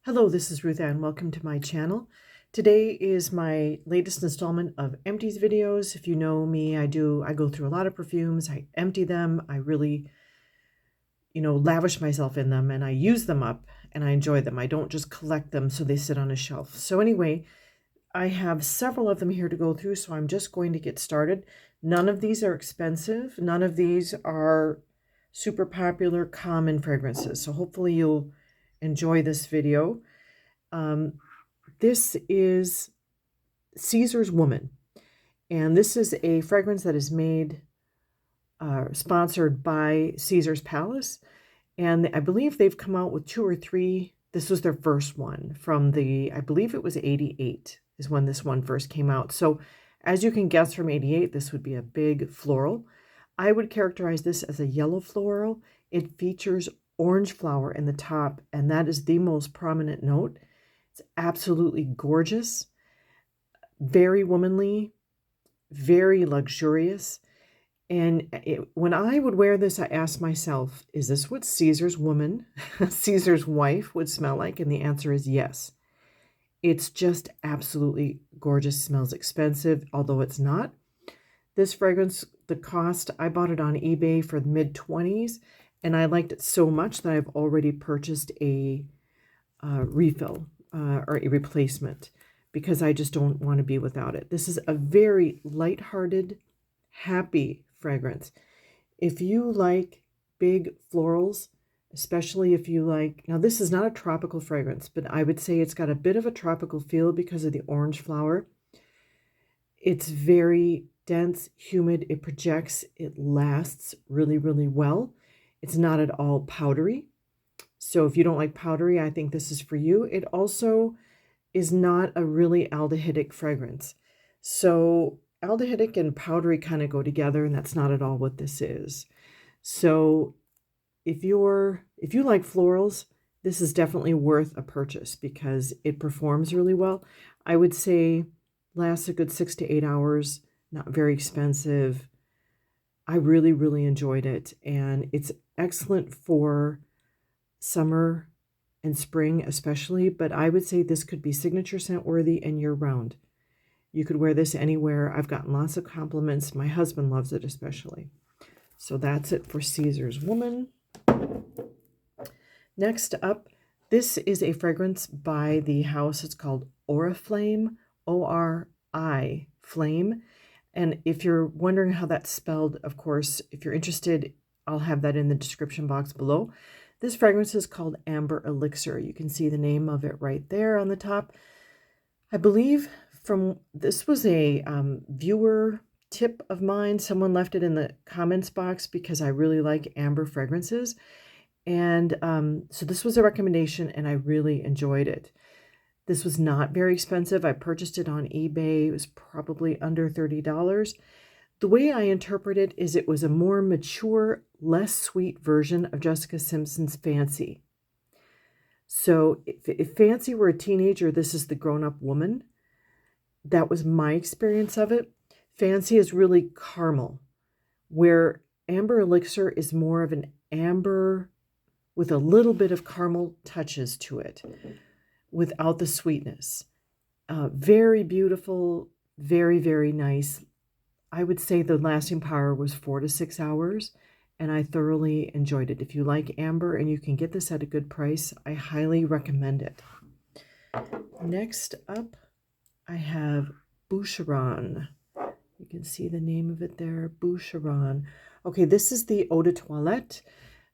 Hello, this is Ruth Ann. Welcome to my channel. Today is my latest installment of Empties videos. If you know me, I go through a lot of perfumes. I empty them. I really, lavish myself in them, and I use them up and I enjoy them. I don't just collect them so they sit on a shelf. So anyway, I have several of them here to go through, so I'm just going to get started. None of these are expensive. None of these are super popular, common fragrances. So hopefully you'll enjoy this video. This is Caesar's Woman, and this is a fragrance that is made, sponsored by Caesar's Palace, and I believe they've come out with 2 or 3. This was their first one from I believe it was 88 is when this one first came out. So as you can guess from 88, this would be a big floral. I would characterize this as a yellow floral. It features orange flower in the top, and that is the most prominent note. It's absolutely gorgeous, very womanly, very luxurious. And when I would wear this, I asked myself, is this what Caesar's woman, Caesar's wife would smell like? And the answer is yes. It's just absolutely gorgeous. Smells expensive, although it's not. This fragrance, the cost, I bought it on eBay for the mid-20s, and I liked it so much that I've already purchased a refill or a replacement because I just don't want to be without it. This is a very lighthearted, happy fragrance. If you like big florals, especially if you like, now this is not a tropical fragrance, but I would say it's got a bit of a tropical feel because of the orange flower. It's very dense, humid, it projects, it lasts really, really well. It's not at all powdery. So if you don't like powdery, I think this is for you. It also is not a really aldehydic fragrance. So aldehydic and powdery kind of go together, and that's not at all what this is. So if you like florals, this is definitely worth a purchase because it performs really well. I would say lasts a good 6 to 8 hours, not very expensive. I really, really enjoyed it, and it's excellent for summer and spring especially, but I would say this could be signature scent worthy and year round. You could wear this anywhere. I've gotten lots of compliments. My husband loves it especially. So that's it for Caesar's Woman. Next up, this is a fragrance by the house. It's called Oriflame, O-R-I, Flame. And if you're wondering how that's spelled, of course, if you're interested, I'll have that in the description box below. This fragrance is called Amber Elixir. You can see the name of it right there on the top. I believe this was a viewer tip of mine. Someone left it in the comments box because I really like amber fragrances. And so this was a recommendation, and I really enjoyed it. This was not very expensive. I purchased it on eBay. It was probably under $30. The way I interpret it is it was a more mature, less sweet version of Jessica Simpson's Fancy. So if Fancy were a teenager, this is the grown-up woman. That was my experience of it. Fancy is really caramel, where Amber Elixir is more of an amber with a little bit of caramel touches to it, without the sweetness. Very beautiful, very, very nice. I would say the lasting power was 4 to 6 hours, and I thoroughly enjoyed it. If you like amber and you can get this at a good price, I highly recommend it. Next up, I have Boucheron. You can see the name of it there, Boucheron. Okay, this is the Eau de Toilette.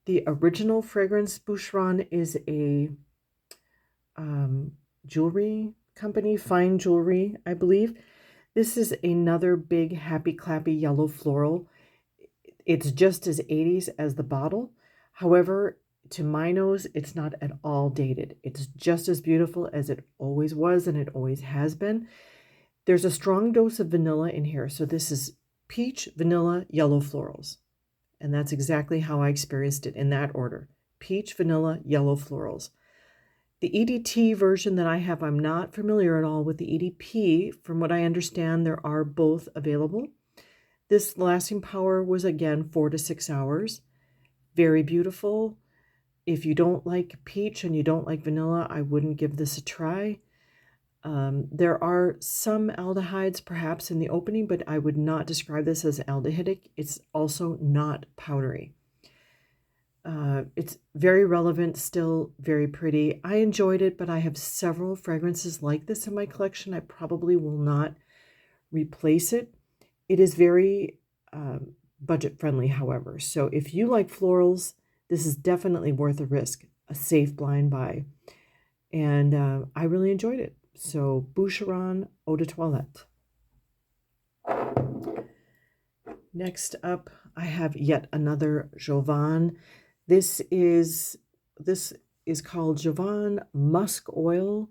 The original fragrance, Boucheron, is a jewelry company, fine jewelry, I believe. This is another big, happy, clappy yellow floral. It's just as 80s as the bottle. However, to my nose, it's not at all dated. It's just as beautiful as it always was and it always has been. There's a strong dose of vanilla in here. So this is peach, vanilla, yellow florals. And that's exactly how I experienced it in that order. Peach, vanilla, yellow florals. The EDT version that I have, I'm not familiar at all with the EDP. From what I understand, there are both available. This lasting power was, again, 4 to 6 hours. Very beautiful. If you don't like peach and you don't like vanilla, I wouldn't give this a try. There are some aldehydes perhaps in the opening, but I would not describe this as aldehydic. It's also not powdery. It's very relevant, still very pretty. I enjoyed it, but I have several fragrances like this in my collection. I probably will not replace it. It is very budget friendly, however. So if you like florals, this is definitely worth a risk, a safe blind buy. And I really enjoyed it. So Boucheron Eau de Toilette. Next up, I have yet another Jovan. This is called Jovan Musk Oil.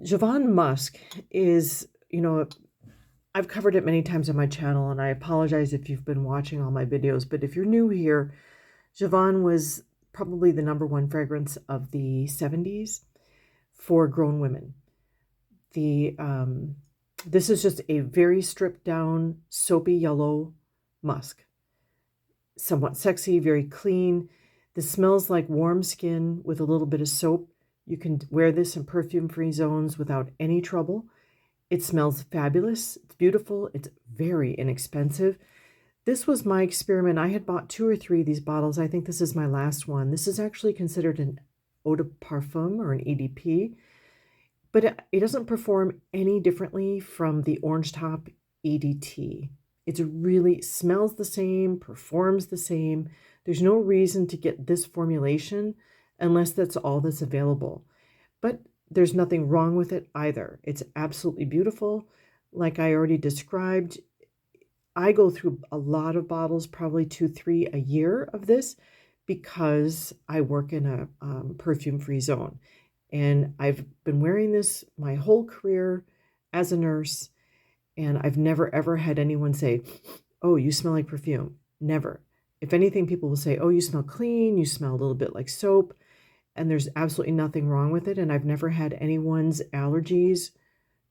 Jovan Musk is, I've covered it many times on my channel, and I apologize if you've been watching all my videos, but if you're new here, Jovan was probably the #1 fragrance of the 70s for grown women. This is just a very stripped down, soapy yellow musk. Somewhat sexy, very clean. This smells like warm skin with a little bit of soap. You can wear this in perfume-free zones without any trouble. It smells fabulous. It's beautiful. It's very inexpensive. This was my experiment. I had bought 2 or 3 of these bottles. I think this is my last one. This is actually considered an eau de parfum or an EDP, but it doesn't perform any differently from the Orange Top EDT. It really smells the same, performs the same. There's no reason to get this formulation unless that's all that's available. But there's nothing wrong with it either. It's absolutely beautiful. Like I already described, I go through a lot of bottles, probably 2, 3 a year of this, because I work in a perfume-free zone. And I've been wearing this my whole career as a nurse, and I've never ever had anyone say, "Oh, you smell like perfume." Never. If anything, people will say, "Oh, you smell clean, you smell a little bit like soap," and there's absolutely nothing wrong with it, and I've never had anyone's allergies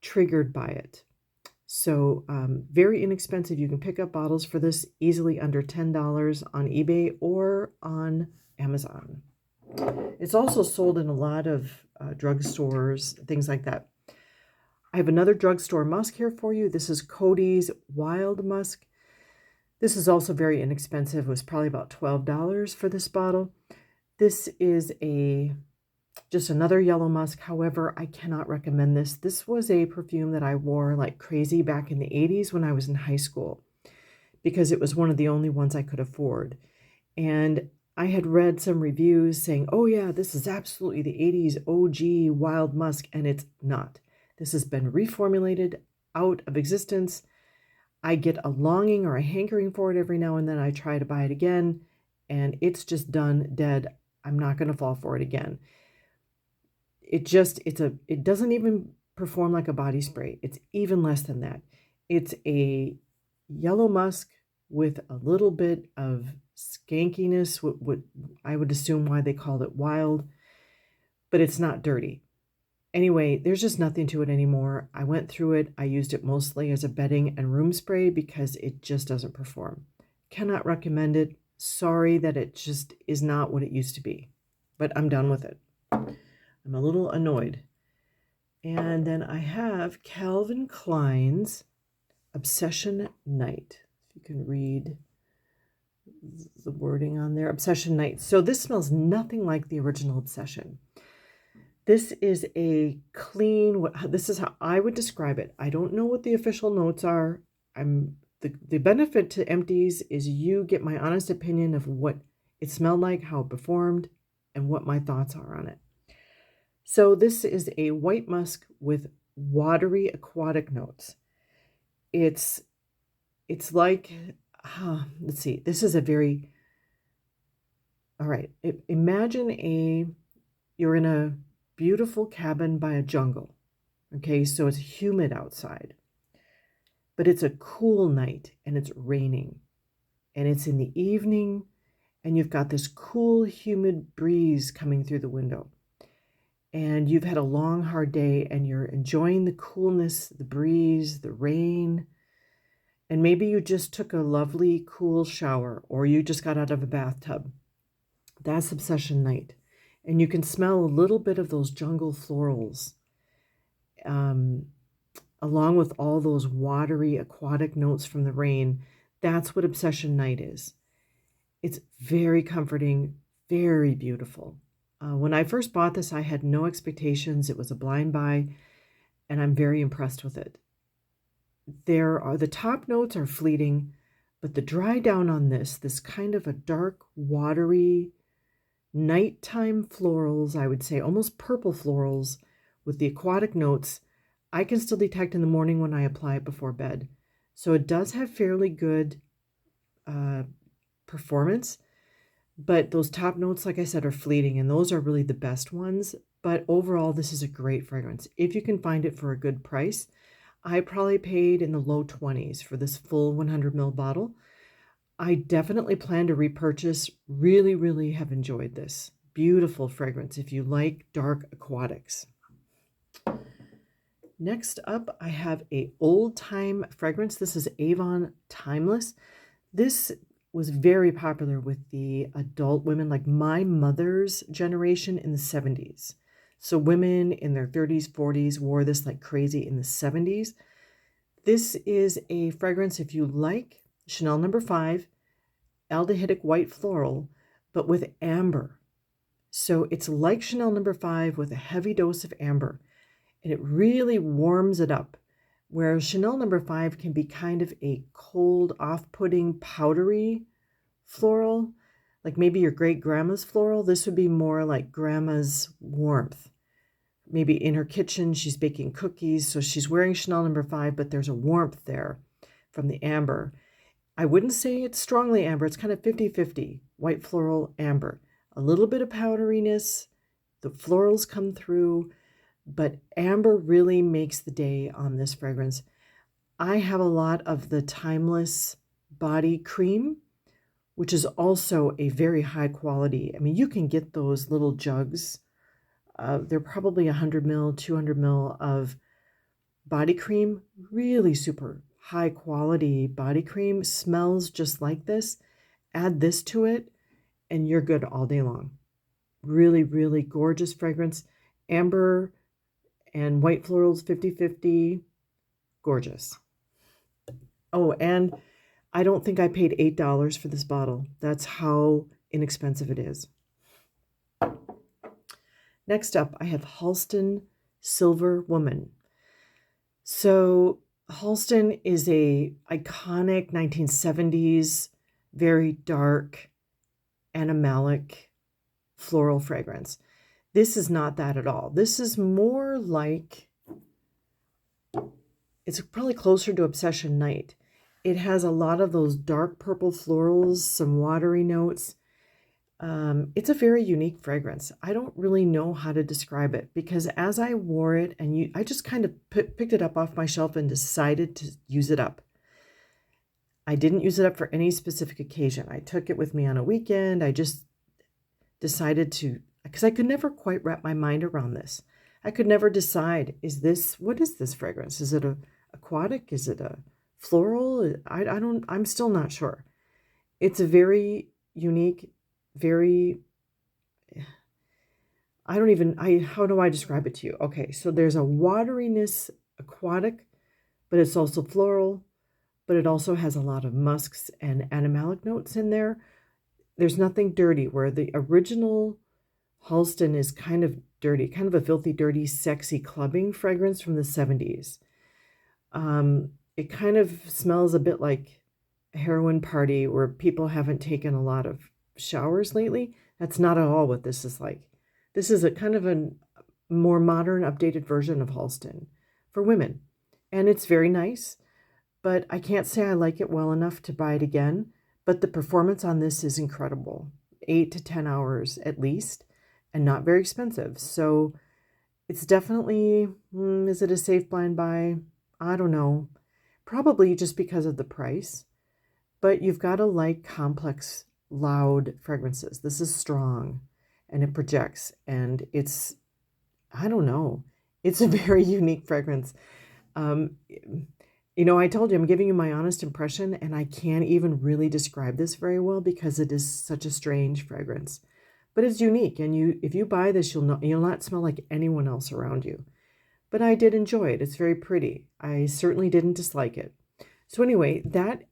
triggered by it. So very inexpensive. You can pick up bottles for this easily under $10 on eBay or on Amazon. It's also sold in a lot of drugstores, things like that. I have another drugstore musk here for you. This is Coty's Wild Musk. This is also very inexpensive. It was probably about $12 for this bottle. This is just another yellow musk. However, I cannot recommend this. This was a perfume that I wore like crazy back in the 80s when I was in high school, because it was one of the only ones I could afford. And I had read some reviews saying, "Oh yeah, this is absolutely the 80s OG Wild Musk," and it's not. This has been reformulated out of existence. I get a longing or a hankering for it every now and then. I try to buy it again, and it's just done, dead. I'm not going to fall for it again. It doesn't even perform like a body spray. It's even less than that. It's a yellow musk with a little bit of skankiness, what I would assume why they called it wild, but it's not dirty. Anyway, there's just nothing to it anymore. I went through it. I used it mostly as a bedding and room spray because it just doesn't perform. Cannot recommend it. Sorry that it just is not what it used to be, but I'm done with it. I'm a little annoyed. And then I have Calvin Klein's Obsession Night. If you can read the wording on there, Obsession Night. So this smells nothing like the original Obsession. This is a clean, this is how I would describe it. I don't know what the official notes are. The benefit to Empties is you get my honest opinion of what it smelled like, how it performed, and what my thoughts are on it. So this is a white musk with watery aquatic notes. It's like, let's see, this is a very, all right, imagine you're in a beautiful cabin by a jungle. Okay, so it's humid outside, but it's a cool night and it's raining and it's in the evening and you've got this cool, humid breeze coming through the window. And you've had a long, hard day and you're enjoying the coolness, the breeze, the rain. And maybe you just took a lovely, cool shower or you just got out of a bathtub. That's Obsession Night. And you can smell a little bit of those jungle florals, um, along with all those watery aquatic notes from the rain. That's what Obsession Night is. It's very comforting, very beautiful. When I first bought this, I had no expectations. It was a blind buy, and I'm very impressed with it. The top notes are fleeting, but the dry down on this kind of a dark, watery, nighttime florals, I would say almost purple florals with the aquatic notes, I can still detect in the morning when I apply it before bed. So it does have fairly good performance, but those top notes, like I said, are fleeting, and those are really the best ones. But overall, this is a great fragrance. If you can find it for a good price, I probably paid in the low 20s for this full 100 ml bottle. I definitely plan to repurchase. Really, really have enjoyed this. Beautiful fragrance if you like dark aquatics. Next up, I have a old time fragrance. This is Avon Timeless. This was very popular with the adult women, like my mother's generation in the 70s. So women in their 30s, 40s wore this like crazy in the 70s. This is a fragrance, if you like, Chanel No. 5, aldehydic white floral, but with amber. So it's like Chanel No. 5 with a heavy dose of amber, and it really warms it up. Whereas Chanel No. 5 can be kind of a cold, off-putting, powdery floral, like maybe your great grandma's floral. This would be more like grandma's warmth. Maybe in her kitchen, she's baking cookies, so she's wearing Chanel No. 5, but there's a warmth there from the amber. I wouldn't say it's strongly amber. It's kind of 50-50, white floral, amber. A little bit of powderiness. The florals come through, but amber really makes the day on this fragrance. I have a lot of the Timeless body cream, which is also a very high quality. I mean, you can get those little jugs. They're probably 100 ml, 200 ml of body cream, really super high quality body cream, smells just like this. Add this to it, and you're good all day long. Really, really gorgeous fragrance. Amber and white florals, 50-50, gorgeous. Oh, and I don't think I paid $8 for this bottle. That's how inexpensive it is. Next up, I have Halston Silver Woman. So Halston is a iconic 1970s, very dark, animalic floral fragrance. This is not that at all. This is more like, it's probably closer to Obsession Night. It has a lot of those dark purple florals, some watery notes. It's a very unique fragrance. I don't really know how to describe it because as I wore it and I just kind of picked it up off my shelf and decided to use it up. I didn't use it up for any specific occasion. I took it with me on a weekend. I just decided to, because I could never quite wrap my mind around this. I could never decide, what is this fragrance? Is it a aquatic? Is it a floral? I'm still not sure. It's a very unique, very, how do I describe it to you? Okay, so there's a wateriness aquatic, but it's also floral, but it also has a lot of musks and animalic notes in there. There's nothing dirty, where the original Halston is kind of dirty, kind of a filthy, dirty, sexy clubbing fragrance from the 70s. It kind of smells a bit like a heroin party where people haven't taken a lot of showers lately. That's not at all what this is like. This is a kind of a more modern, updated version of Halston for women. And it's very nice, but I can't say I like it well enough to buy it again. But the performance on this is incredible. 8 to 10 hours at least, and not very expensive. So it's definitely, is it a safe blind buy? I don't know. Probably just because of the price. But you've got to like complex, loud fragrances. This is strong, and it projects, and it's, I don't know. It's a very unique fragrance. I told you I'm giving you my honest impression, and I can't even really describe this very well because it is such a strange fragrance. but it's unique. And if you buy this, you'll not smell like anyone else around you. But I did enjoy it. It's very pretty. I certainly didn't dislike it. So anyway, that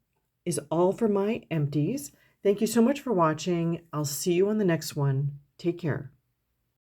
is all for my empties. Thank you so much for watching. I'll see you on the next one. Take care.